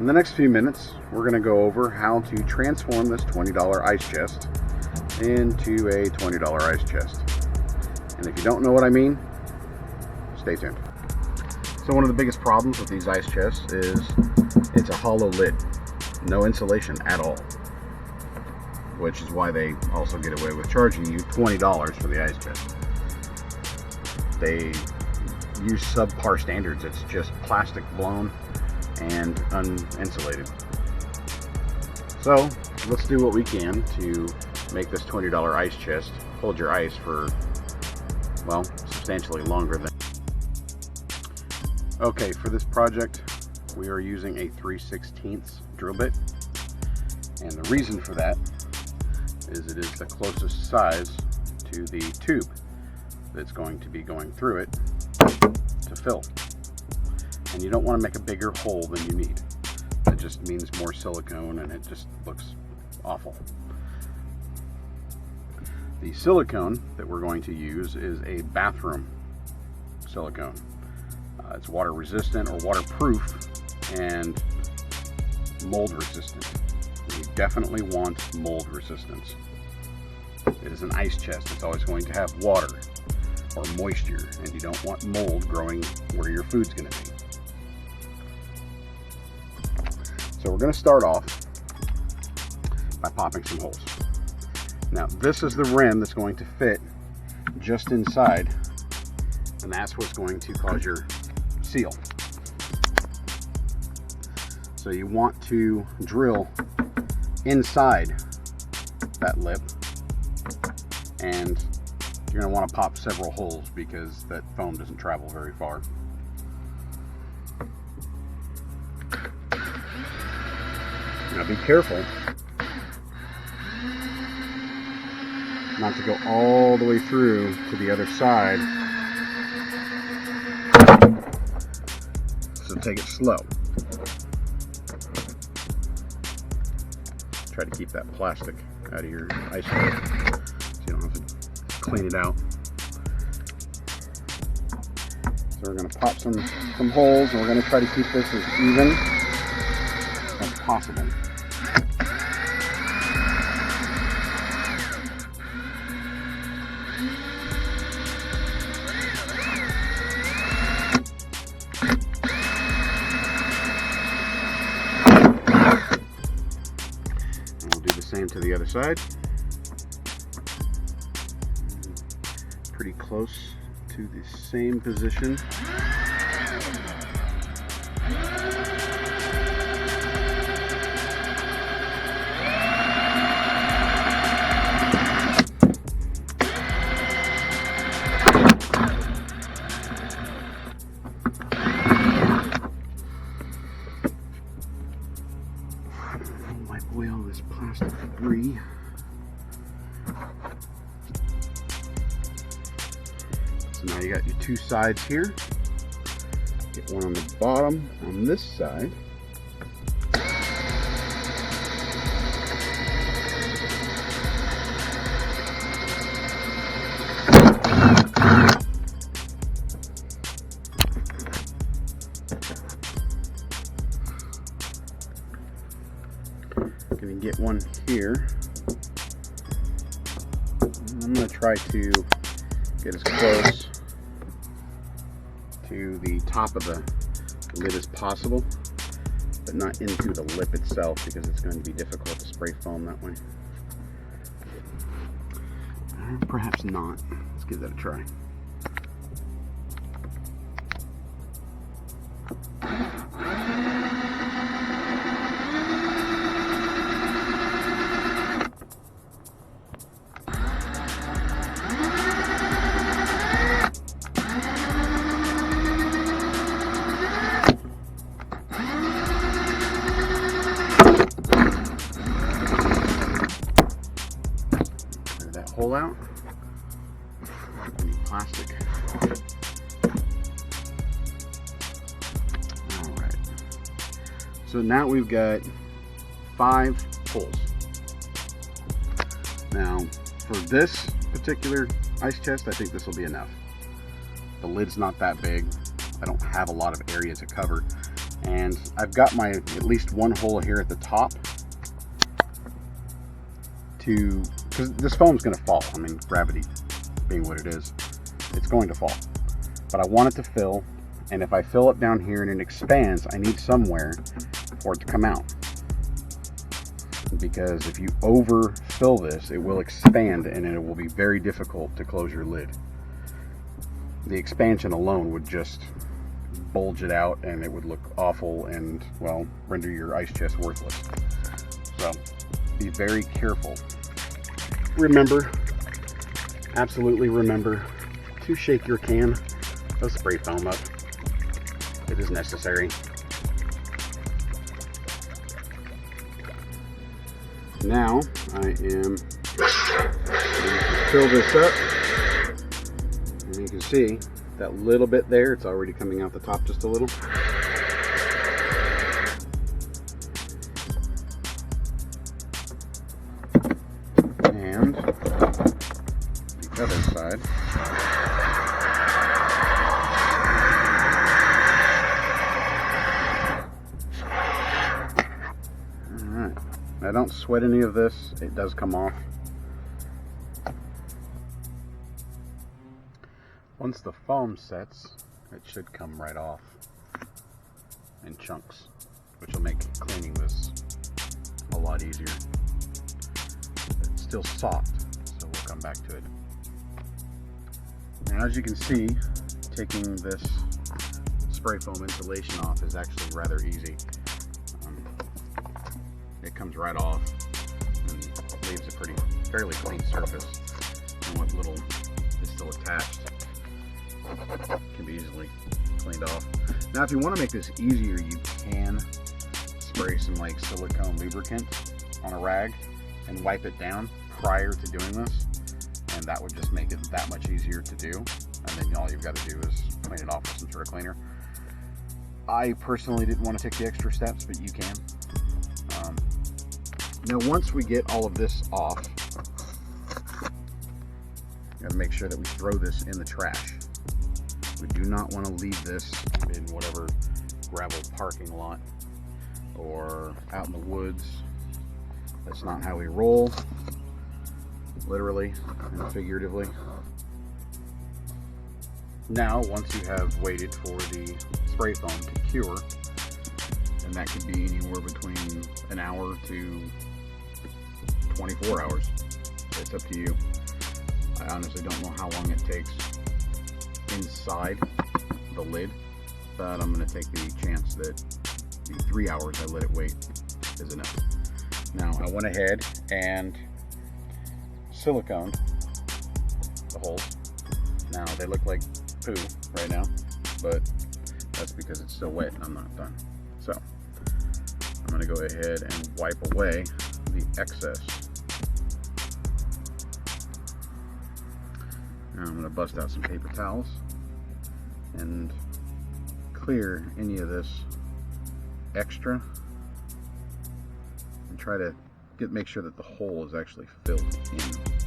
the next few minutes, we're going to go over how to transform this $20 ice chest into a $20 ice chest. And if you don't know what I mean, stay tuned. So one of the biggest problems with these ice chests is it's a hollow lid. No insulation at all. Which is why they also get away with charging you $20 for the ice chest. They use subpar standards. It's just plastic blown and uninsulated. So let's do what we can to make this $20 ice chest hold your ice for, well, substantially longer than. Okay, for this project we are using a 3/16 drill bit, and the reason for that is it is the closest size to the tube that's going to be going through it to fill. And you don't want to make a bigger hole than you need. That just means more silicone and it just looks awful. The silicone that we're going to use is a bathroom silicone. It's water resistant or waterproof and mold resistant. You definitely want mold resistance. It is an ice chest. It's always going to have water or moisture, and you don't want mold growing where your food's going to be. So we're going to start off by popping some holes. Now this is the rim that's going to fit just inside, and that's what's going to cause your seal. So you want to drill inside that lip, and you're going to want to pop several holes because that foam doesn't travel very far. Now be careful not to go all the way through to the other side. So take it slow. Try to keep that plastic out of your ice chest so you don't have to clean it out. So we're going to pop some holes, and we're going to try to keep this as even as possible. Same to the other side. Pretty close to the same position. Wipe away all this plastic debris. So now you got your two sides here. Get one on the bottom on this side. Gonna get one here. I'm gonna try to get as close to the top of the lid as possible, but not into the lip itself because it's going to be difficult to spray foam that way. Or perhaps not. Let's give that a try. Hole out. Plastic. Alright. So now we've got 5 holes. Now, for this particular ice chest, I think this will be enough. The lid's not that big. I don't have a lot of area to cover. And I've got my at least one hole here at the top because this foam's going to fall. I mean, gravity being what it is, it's going to fall. But I want it to fill, and if I fill it down here and it expands, I need somewhere for it to come out. Because if you overfill this, it will expand and it will be very difficult to close your lid. The expansion alone would just bulge it out and it would look awful and, well, render your ice chest worthless. So be very careful. Remember, absolutely remember to shake your can of spray foam up. It is necessary. Now I am going to fill this up, and you can see that little bit there, it's already coming out the top just a little. And the other side. Alright, now don't sweat any of this, it does come off. Once the foam sets, it should come right off in chunks, which will make cleaning this a lot easier. It's still soft, so we'll come back to it. Now, as you can see, taking this spray foam insulation off is actually rather easy. It comes right off and leaves a fairly clean surface, and what little is still attached can be easily cleaned off. Now, if you want to make this easier, you can spray some like silicone lubricant on a rag and wipe it down prior to doing this, and that would just make it that much easier to do. And then all you've got to do is clean it off with some sort of cleaner. I personally didn't want to take the extra steps, but you can. Now, once we get all of this off, you got to make sure that we throw this in the trash. We do not want to leave this in whatever gravel parking lot or out in the woods. That's not how we roll, literally and figuratively. Now, once you have waited for the spray foam to cure, and that could be anywhere between an hour to 24 hours. It's up to you. I honestly don't know how long it takes inside the lid, but I'm going to take the chance that the 3 hours I let it wait is enough. Now, I went ahead and siliconed the holes. Now, they look like poo right now, but that's because it's still wet and I'm not done. So, I'm going to go ahead and wipe away the excess. Now I'm going to bust out some paper towels and clear any of this extra and try to make sure that the hole is actually filled in.